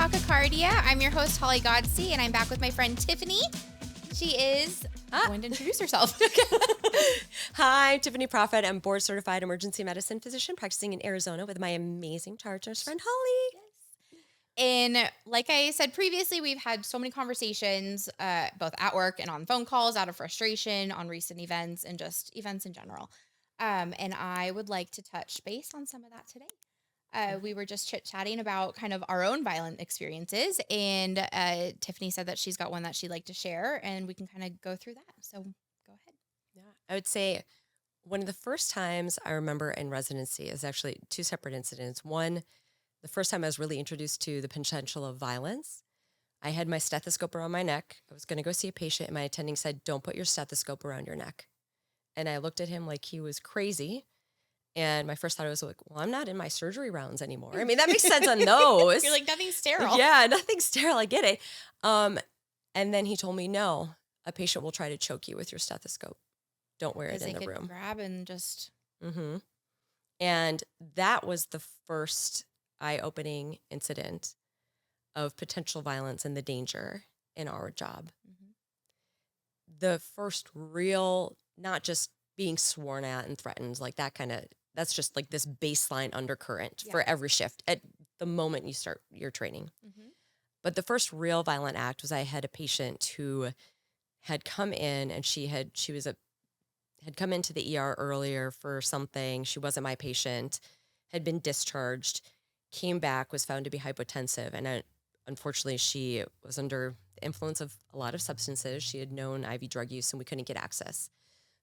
Tachycardia. I'm your host, Holly Godsey, and I'm back with my friend Tiffany. She is going to introduce herself. Hi, I'm Tiffany Proffitt. I'm board-certified emergency medicine physician practicing in Arizona with my amazing charge nurse friend, Holly. And like I said previously, we've had so many conversations, both at work and on phone calls, out of frustration, on recent events, and just events in general. And I would like to touch base on some of that today. We were just chit-chatting about kind of our own violent experiences, and Tiffany said that she's got one that she'd like to share, and we can kind of go through that. So go ahead. Yeah, I would say one of the first times I remember in residency is actually two separate incidents. One, the first time I was really introduced to the potential of violence. I had my stethoscope around my neck. I was going to go see a patient, and my attending said, "Don't put your stethoscope around your neck." And I looked at him like he was crazy. And my first thought was like, well, I'm not in my surgery rounds anymore. I mean, that makes sense on those. You're like, nothing's sterile. Yeah, nothing's sterile. I get it. And then he told me, no, a patient will try to choke you with your stethoscope. Don't wear it in the room. Grab and just. Mm-hmm. And that was the first eye-opening incident of potential violence and the danger in our job. Mm-hmm. The first real, not just being sworn at and threatened, like that kind of, that's just like this baseline undercurrent for every shift at the moment you start your training. Mm-hmm. But the first real violent act was I had a patient who had come in and had come into the ER earlier for something. She wasn't my patient, had been discharged, came back, was found to be hypotensive. And unfortunately, she was under the influence of a lot of substances. She had known IV drug use and we couldn't get access.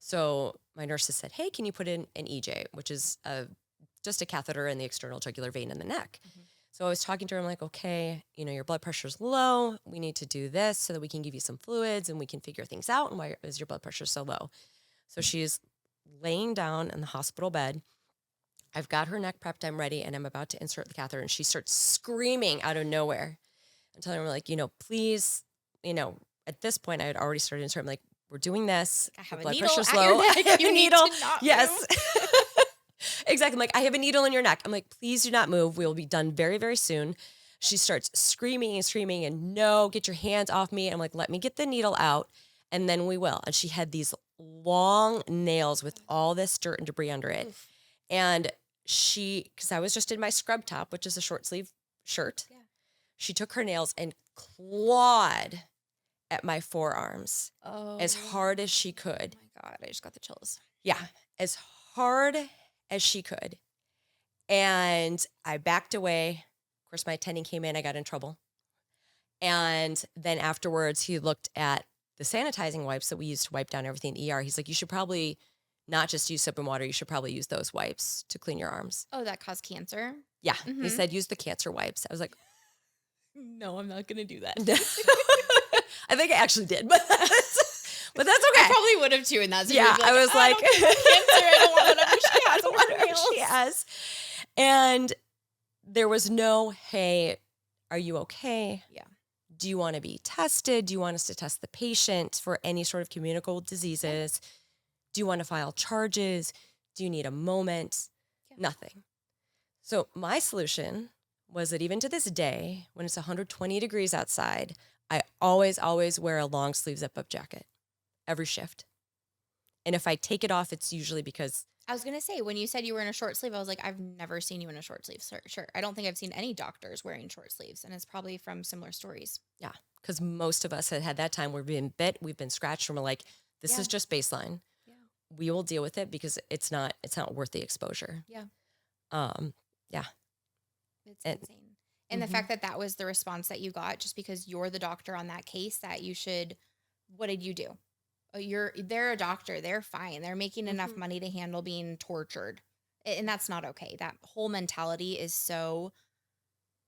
So my nurses said, hey, can you put in an EJ, which is just a catheter in the external jugular vein in the neck. Mm-hmm. So I was talking to her. I'm like, okay, your blood pressure's low. We need to do this so that we can give you some fluids and we can figure things out. And why is your blood pressure so low? So she's laying down in the hospital bed. I've got her neck prepped. I'm ready. And I'm about to insert the catheter. And she starts screaming out of nowhere. I'm telling her, like, please, at this point I had already started inserting. I'm like, we're doing this. I have a blood needle pressure's at low. your neck. I have You a need needle. to not Yes. move. Exactly. I'm like, I have a needle in your neck. I'm like, please do not move. We will be done very, very soon. She starts screaming and screaming and no, get your hands off me. I'm like, let me get the needle out and then we will. And she had these long nails with all this dirt and debris under it. Oof. And because I was just in my scrub top, which is a short sleeve shirt, she took her nails and clawed at my forearms as hard as she could. Oh my God, I just got the chills. Yeah, as hard as she could. And I backed away. Of course, my attending came in. I got in trouble. And then afterwards, he looked at the sanitizing wipes that we used to wipe down everything in the ER. He's like, you should probably not just use soap and water. You should probably use those wipes to clean your arms. Oh, that caused cancer? Yeah. Mm-hmm. He said, use the cancer wipes. I was like, no, I'm not going to do that. I think I actually did, but that's okay. I probably would have too in that situation. Yeah, I was like, I don't want whatever she has. And there was no, hey, are you okay? Yeah. Do you want to be tested? Do you want us to test the patient for any sort of communicable diseases? Do you want to file charges? Do you need a moment? Yeah. Nothing. So my solution was that even to this day, when it's 120 degrees outside, I always wear a long sleeve zip-up jacket every shift. And if I take it off, it's usually because... I was going to say, when you said you were in a short sleeve, I was like, I've never seen you in a short sleeve shirt. I don't think I've seen any doctors wearing short sleeves, and it's probably from similar stories. Yeah, because most of us had that time where we've been bit, we've been scratched, and we're like, this is just baseline. Yeah. We will deal with it because it's not worth the exposure. Yeah. Yeah. It's insane. And the fact that that was the response that you got, just because you're the doctor on that case, that you should, what did you do? They're a doctor. They're fine. They're making enough money to handle being tortured. And that's not okay. That whole mentality is so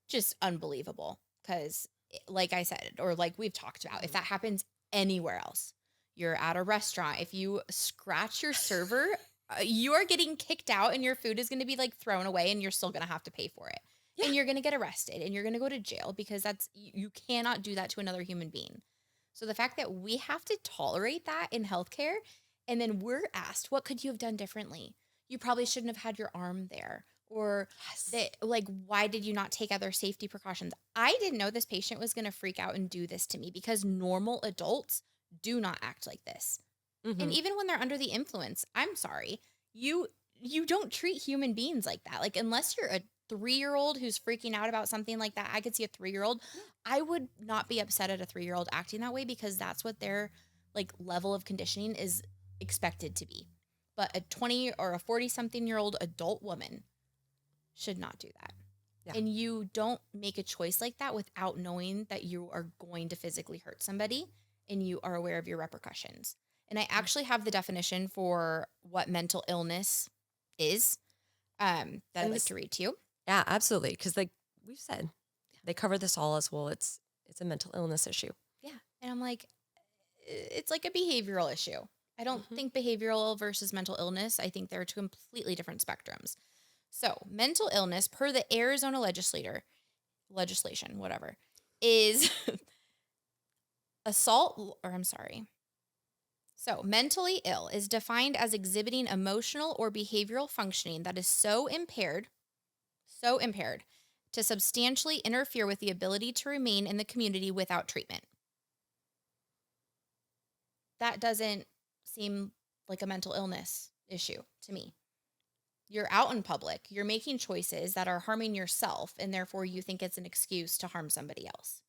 just unbelievable. Because like I said, or like we've talked about, if that happens anywhere else, you're at a restaurant, if you scratch your server, you are getting kicked out and your food is going to be like thrown away and you're still going to have to pay for it. Yeah. And you're going to get arrested and you're going to go to jail because you cannot do that to another human being. So the fact that we have to tolerate that in healthcare, and then we're asked, what could you have done differently? You probably shouldn't have had your arm there, or Yes. that, like, why did you not take other safety precautions? I didn't know this patient was going to freak out and do this to me because normal adults do not act like this. And Mhm. even when they're under the influence, I'm sorry, you you don't treat human beings like that. Like, unless you're a 3-year-old who's freaking out about something like that, I could see a 3-year-old. Yeah. I would not be upset at a 3-year-old acting that way because that's what their like level of conditioning is expected to be. But a 20 or a 40 something year old adult woman should not do that. Yeah. And you don't make a choice like that without knowing that you are going to physically hurt somebody and you are aware of your repercussions. And I Mm. actually have the definition for what mental illness is that I'd And like this to read to you. yeah, absolutely, because like we've said, they cover this all as well. It's a mental illness issue. Yeah. And I'm like, it's like a behavioral issue. I don't Mhm. think behavioral versus mental illness, I think they're two completely different spectrums. So, mental illness, per the Arizona legislation, whatever, is assault, or I'm sorry. So, mentally ill is defined as exhibiting emotional or behavioral functioning that is so impaired to substantially interfere with the ability to remain in the community without treatment. That doesn't seem like a mental illness issue to me. You're out in public, you're making choices that are harming yourself, and therefore you think it's an excuse to harm somebody else.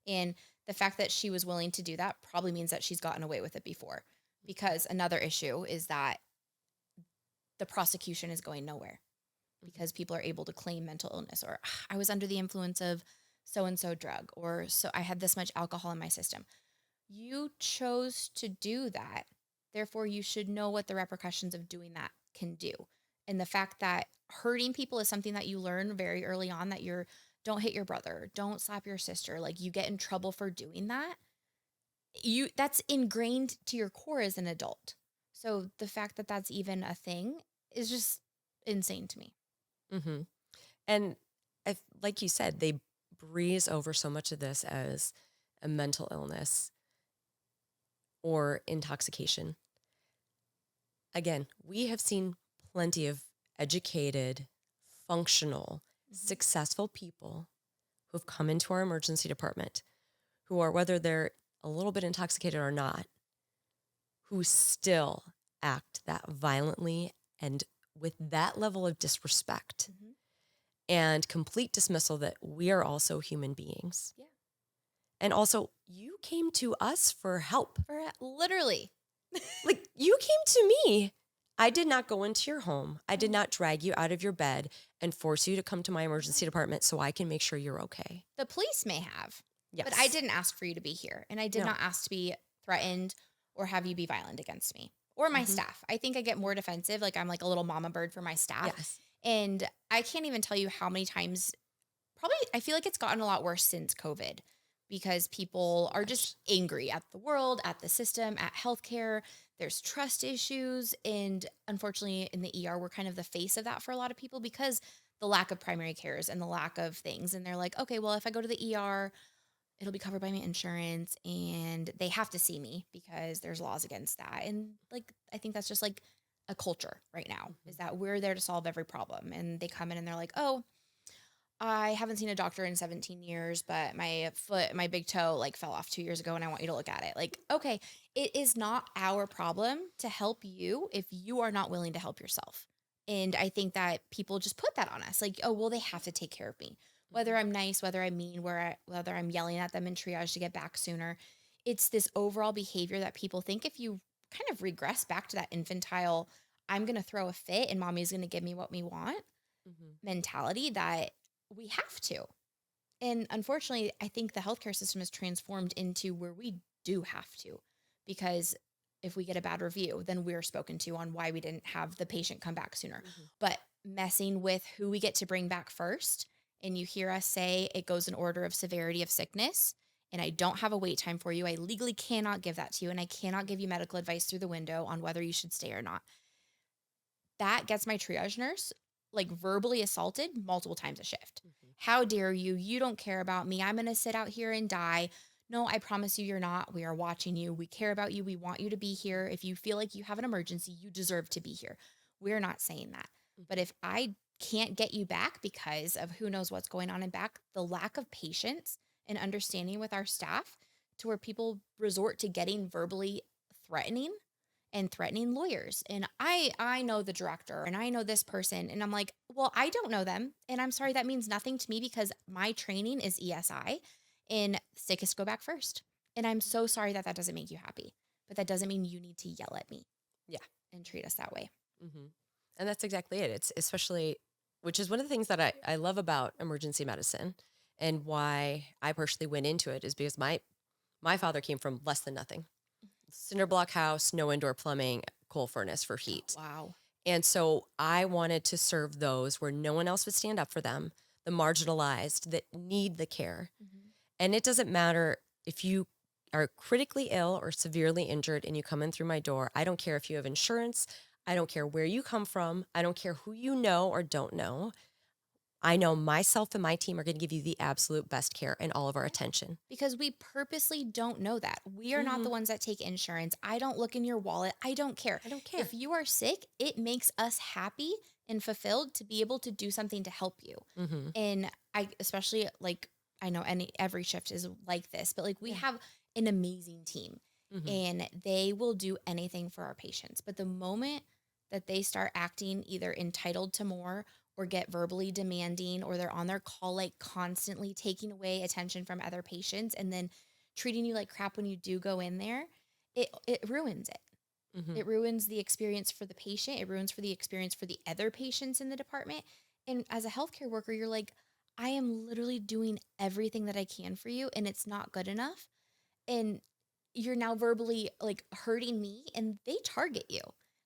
And the fact that she was willing to do that probably means that she's gotten away with it before. Because another issue is that the prosecution is going nowhere Mhm. because people are able to claim mental illness or "Ah, I was under the influence of so and so drug or so I had this much alcohol in my system." You chose to do that. Therefore, you should know what the repercussions of doing that can do. And the fact that hurting people is something that you learn very early on that you're don't hit your brother, don't slap your sister, like you get in trouble for doing that. You that's ingrained to your core as an adult. So the fact that that's even a thing is just insane to me. Mhm. And if, like you said, they breeze over so much of this as a mental illness or intoxication. Again, we have seen plenty of educated, functional, Mhm. successful people who've come into our emergency department who are, whether they're a little bit intoxicated or not, who still act that violently and with that level of disrespect Mhm. and complete dismissal that we are also human beings. Yeah. And also, you came to us for help. Literally. Like, you came to me. I did not go into your home. I did No. not drag you out of your bed and force you to come to my emergency No. department so I can make sure you're okay. The police may have, but I Yes. didn't ask for you to be here. And I did No. not ask to be threatened or have you be violent against me or my Hmm. staff. I think I get more defensive. Like I'm like a little mama bird for my staff. Yes. And I can't even tell you how many times, probably, I feel like it's gotten a lot worse since COVID because So people are just much. angry at the world, at the system, at healthcare. There's trust issues. And unfortunately, in the ER, we're kind of the face of that for a lot of people because the lack of primary cares and the lack of things. And they're like, okay, well, if I go to the ER, it'll be covered by my insurance and they have to see me because there's laws against that. And like, I think that's just like a culture right now is Mhm. that we're there to solve every problem. And they come in and they're like, oh, I haven't seen a doctor in 17 years, but my big toe like fell off 2 years ago and I want you to look at it. Like, okay, it is not our problem to help you if you are not willing to help yourself. And I think that people just put that on us. Like, oh, well, they have to take care of me. Whether Mhm. I'm nice, whether I'm mean, whether I'm yelling at them in triage to get back sooner. It's this overall behavior that people think if you kind of regress back to that infantile, I'm going to throw a fit and mommy's going to give me what we want Mhm. mentality that we have to. And unfortunately, I think the healthcare system is transformed into where we do have to, because if we get a bad review, then we're spoken to on why we didn't have the patient come back sooner. Mhm. But messing with who we get to bring back first, and you hear us say it goes in order of severity of sickness, and I don't have a wait time for you, I legally cannot give that to you, and I cannot give you medical advice through the window on whether you should stay or not. That gets my triage nurse like verbally assaulted multiple times a shift. Mhm. How dare you? You don't care about me. I'm going to sit out here and die. No, I promise you, you're not. We are watching you. We care about you. We want you to be here. If you feel like you have an emergency, you deserve to be here. We're not saying that. But Mhm. if I can't get you back because of who knows what's going on in back, the lack of patience and understanding with our staff to where people resort to getting verbally threatening and threatening lawyers. And I know the director and I know this person and I'm like, "Well, I don't know them, and I'm sorry that means nothing to me because my training is ESI and sickest go back first. And I'm so sorry that that doesn't make you happy, but that doesn't mean you need to yell at me Yeah. and treat us that way." hmm And that's exactly it. It's especially, which is one of the things that I love about emergency medicine and why I personally went into it is because my father came from less than nothing. Cinder block house, no indoor plumbing, coal furnace for heat. Wow. And so I wanted to serve those where no one else would stand up for them, the marginalized that need the care. Mhm. And it doesn't matter if you are critically ill or severely injured and you come in through my door. I don't care if you have insurance. I don't care where you come from. I don't care who you know or don't know. I know myself and my team are going to give you the absolute best care and all of our Yeah. attention. Because we purposely don't know that. We are not hmm the ones that take insurance. I don't look in your wallet. I don't care. I don't care. If you are sick, it makes us happy and fulfilled to be able to do something to help you. hmm And I especially like I know every shift is like this, but like we Yeah. have an amazing team hmm and they will do anything for our patients. But the moment that they start acting either entitled to more or get verbally demanding or they're on their call like constantly taking away attention from other patients and then treating you like crap when you do go in there, it ruins it. hmm It ruins the experience for the patient. It ruins for the experience for the other patients in the department. And as a healthcare worker, you're like, I am literally doing everything that I can for you, and it's not good enough. And you're now verbally like hurting me, and they target you.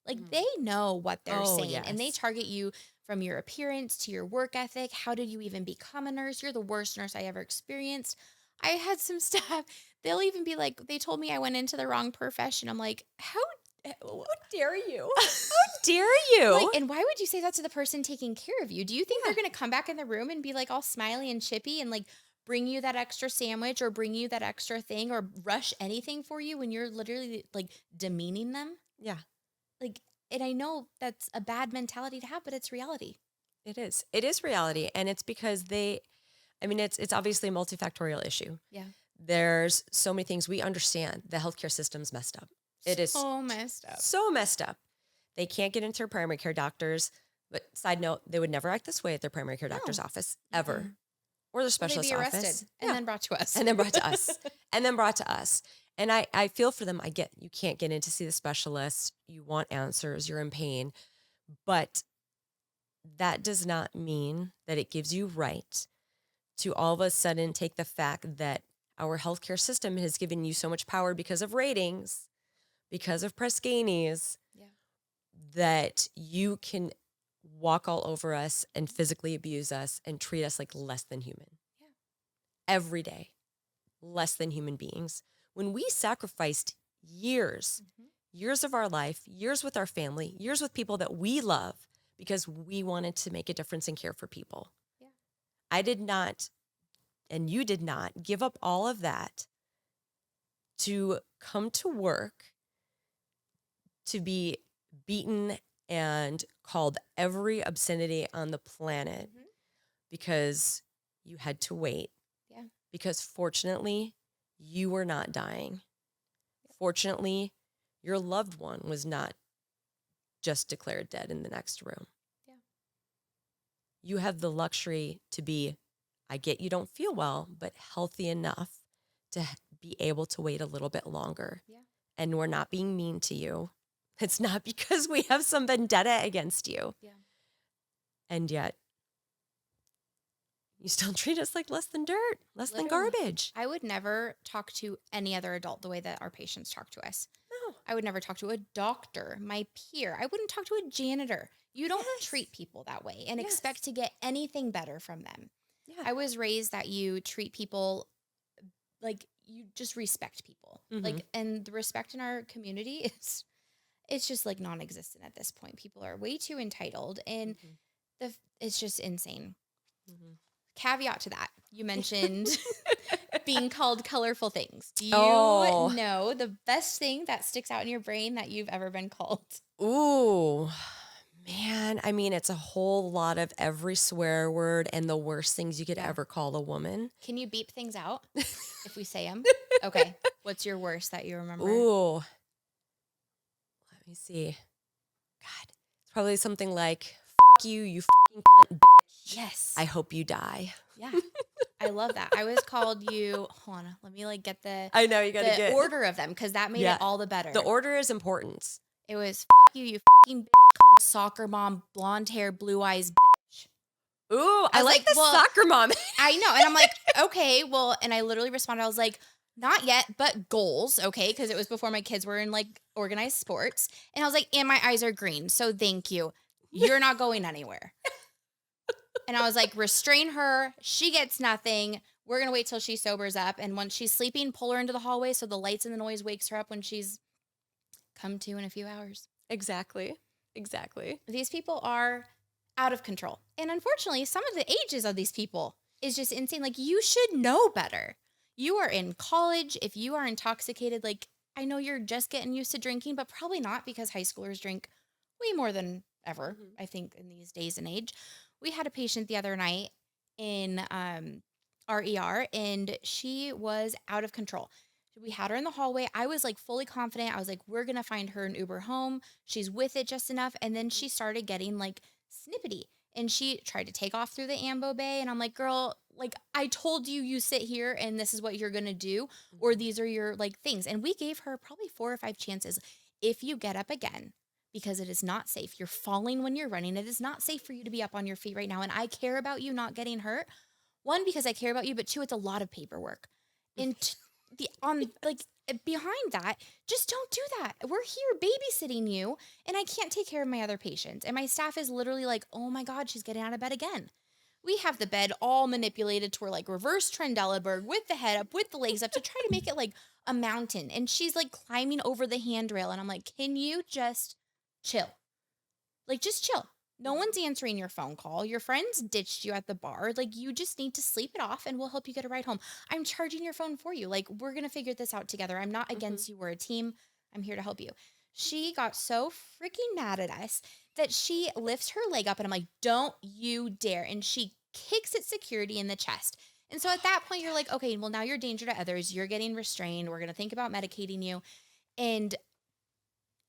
Like they know what they're Oh, saying, and they yes. target you from your appearance to your work ethic. How did you even become a nurse? You're the worst nurse I ever experienced. I had some staff, they'll even be like, they told me I went into the wrong profession. I'm like, how How dare you? How dare like, you? and why would you say that to the person taking care of you? Do you think they're Yeah. going to come back in the room and be like all smiley and chippy and like bring you that extra sandwich or bring you that extra thing or rush anything for you when you're literally like demeaning them? Yeah, Like, and I know that's a bad mentality to have, but it's reality. it is. It is reality. And it's because I mean, it's obviously a multifactorial issue. Yeah. There's so many things we understand. The healthcare system's messed up. It is So messed up. so messed up. They can't get into their primary care doctors. But side note, they would never act this way at their primary care doctor's No. office ever, Mm-mm. or their Well, they'd specialist be arrested office. and then brought to us. And then brought to us. And then brought to us. And I feel for them. I get you can't get in to see the specialist. You want answers. You're in pain. But that does not mean that it gives you right to all of a sudden take the fact that our healthcare system has given you so much power because of ratings, because of Press Ganey's, Yeah. that you can walk all over us and physically abuse us and treat us like less than human. Yeah. Every day, less than human beings. When we sacrificed years, Mm-hmm. years of our life, years with our family, years with people that we love because we wanted to make a difference and care for people. Yeah. I did not, and you did not, give up all of that to come to work to be beaten and called every obscenity on the planet Mm-hmm. because you had to wait. Yeah. Because fortunately, you were not dying. Fortunately, your loved one was not just declared dead in the next room. Yeah. You have the luxury to be, I get you don't feel well, but healthy enough to be able to wait a little bit longer. Yeah. And we're not being mean to you. It's not because we have some vendetta against you. Yeah. And yet, you still treat us like less than dirt, less than Literally. garbage. I would never talk to any other adult the way that our patients talk to us. No. I would never talk to a doctor, my peer. I wouldn't talk to a janitor. You don't Yes. treat people that way and Yes. expect to get anything better from them. Yeah. I was raised that you treat people like you just respect people. Mhm. Like, and the respect in our community is it's just like non-existent at this point. People are way too entitled and Mhm. it's just insane. Mhm. Caveat to that, you mentioned being called colorful things. Do you Oh. know the best thing that sticks out in your brain that you've ever been called? Ooh, Man, I mean, it's a whole lot of every swear word and the worst things you could Yeah. ever call a woman. Can you beep things out if we say them? Okay. What's your worst that you remember? Ooh, let me see. God, it's probably something like, fuck you, you fucking cunt bitch. Yes. I hope you die. Yeah. I love that. I always called you, hold on, let me like get the I know, you got to get. order of them because that made it all the better. The order is important. It was fuck you, you fucking bitch, cunt, soccer mom, blonde hair, blue eyes, bitch. Ooh, I was like like, the well, soccer mom. I know. And I'm like, okay, well, and I literally responded, I was like, not yet, but goals, okay? Because it was before my kids were in like organized sports. And I was like, and my eyes are green. So thank you. You're not going anywhere. And I was like, restrain her. She gets nothing. We're going to wait till she sobers up. And once she's sleeping, pull her into the hallway so the lights and the noise wakes her up when she's come to in a few hours. Exactly. These people are out of control. And unfortunately, some of the ages of these people is just insane. Like, you should know better. You are in college. If you are intoxicated, like, I know you're just getting used to drinking, but probably not because high schoolers drink way more than ever, I think, in these days and age. We had a patient the other night in our ER, and she was out of control. We had her in the hallway. I was like fully confident. I was like, we're going to find her an Uber home. She's with it just enough. And then she started getting like snippety and she tried to take off through the ambo bay. And I'm like, girl, like I told you, you sit here and this is what you're going to do. Or these are your like things. And we gave her probably 4 or 5 chances. If you get up again, because it is not safe. You're falling when you're running. It is not safe for you to be up on your feet right now. And I care about you not getting hurt. 1, because I care about you, but 2, it's a lot of paperwork. And behind that, just don't do that. We're here babysitting you, and I can't take care of my other patients. And my staff is literally like, oh my God, she's getting out of bed again. We have the bed all manipulated to where like reverse Trendelenburg with the head up, with the legs up to try to make it like a mountain. And she's like climbing over the handrail. And I'm like, can you just chill? Like, just chill. No one's answering your phone call. Your friends ditched you at the bar. Like, you just need to sleep it off and we'll help you get a ride home. I'm charging your phone for you. Like, we're going to figure this out together. I'm not against you. We're a team. I'm here to help you. She got so freaking mad at us that she lifts her leg up and I'm like, don't you dare. And she kicks at security in the chest. And so at that point, you're like, okay, well, now you're a danger to others. You're getting restrained. We're going to think about medicating you. And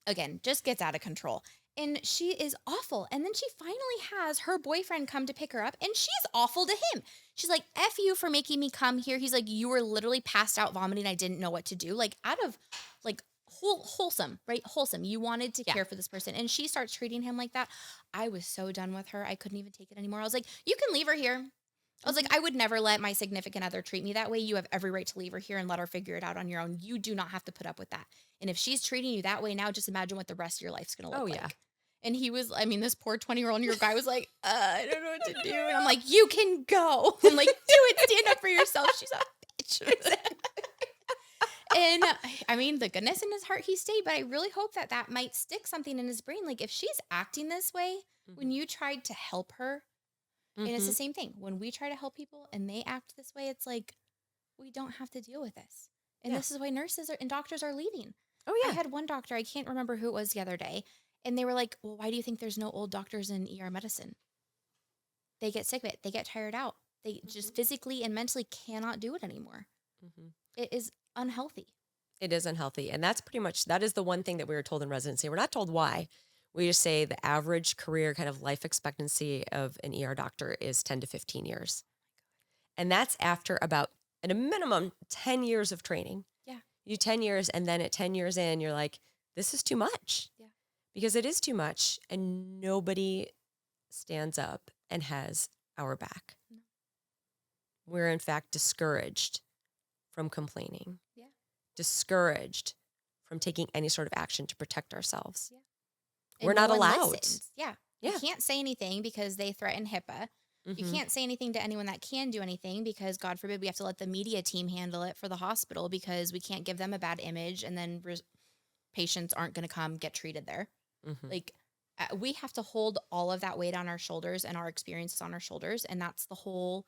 again, just gets out of control. And she is awful. And then she finally has her boyfriend come to pick her up and she's awful to him. She's like, F you for making me come here. He's like, you were literally passed out vomiting. I didn't know what to do. Like, out of like wholesome, right? Wholesome. You wanted to care for this person. And she starts treating him like that. I was so done with her. I couldn't even take it anymore. I was like, you can leave her here. I was like, I would never let my significant other treat me that way. You have every right to leave her here and let her figure it out on your own. You do not have to put up with that. And if she's treating you that way now, just imagine what the rest of your life's going to look like. Yeah. And he was, I mean, this poor 20-year-old guy was like, I don't know what to do. And I'm like, you can go. I'm like, do it. Stand up for yourself. She's a bitch. And I mean, the goodness in his heart, he stayed. But I really hope that that might stick something in his brain. Like, if she's acting this way, when you tried to help her, and it's the same thing. When we try to help people and they act this way, it's like, we don't have to deal with this. And this is why nurses and doctors are leaving. Oh, yeah. I had one doctor, I can't remember who it was the other day. And they were like, well, why do you think there's no old doctors in ER medicine? They get sick of it. They get tired out. They just physically and mentally cannot do it anymore. It is unhealthy. It is unhealthy. And that's pretty much, that is the one thing that we were told in residency. We're not told why. We just say the average career kind of life expectancy of an ER doctor is 10 to 15 years. And that's after about, at a minimum, 10 years of training. Yeah. You do 10 years, and then at 10 years in, you're like, this is too much. Yeah. Because it is too much, and nobody stands up and has our back. No. We're, in fact, discouraged from complaining. Yeah. Discouraged from taking any sort of action to protect ourselves. Yeah. We're not allowed. Listens. Yeah. You can't say anything because they threaten HIPAA. You can't say anything to anyone that can do anything because, God forbid, we have to let the media team handle it for the hospital because we can't give them a bad image and then patients aren't going to come get treated there. Like, we have to hold all of that weight on our shoulders and our experiences on our shoulders. And that's the whole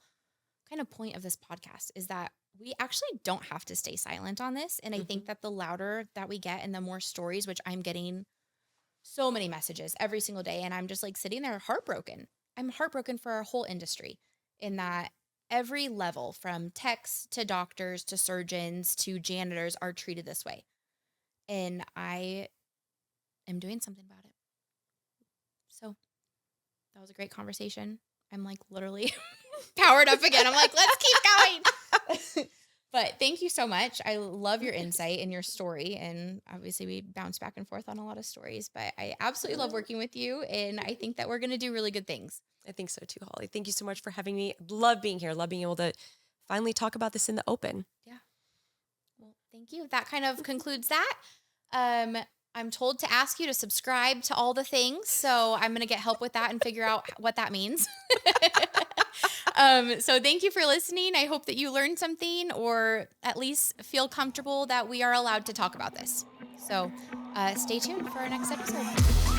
kind of point of this podcast, is that we actually don't have to stay silent on this. And I think that the louder that we get and the more stories, which I'm getting so many messages every single day. And I'm just like sitting there heartbroken. I'm heartbroken for our whole industry in that every level from techs to doctors to surgeons to janitors are treated this way. And I am doing something about it. So that was a great conversation. I'm like literally powered up again. I'm like, let's keep going. But thank you so much. I love your insight and your story. And obviously we bounce back and forth on a lot of stories, but I absolutely love working with you. And I think that we're going to do really good things. I think so too, Holly. Thank you so much for having me. Love being here. Love being able to finally talk about this in the open. Yeah. Well, thank you. That kind of concludes that. I'm told to ask you to subscribe to all the things. So I'm going to get help with that and figure out what that means. So thank you for listening. I hope that you learned something or at least feel comfortable that we are allowed to talk about this. So stay tuned for our next episode.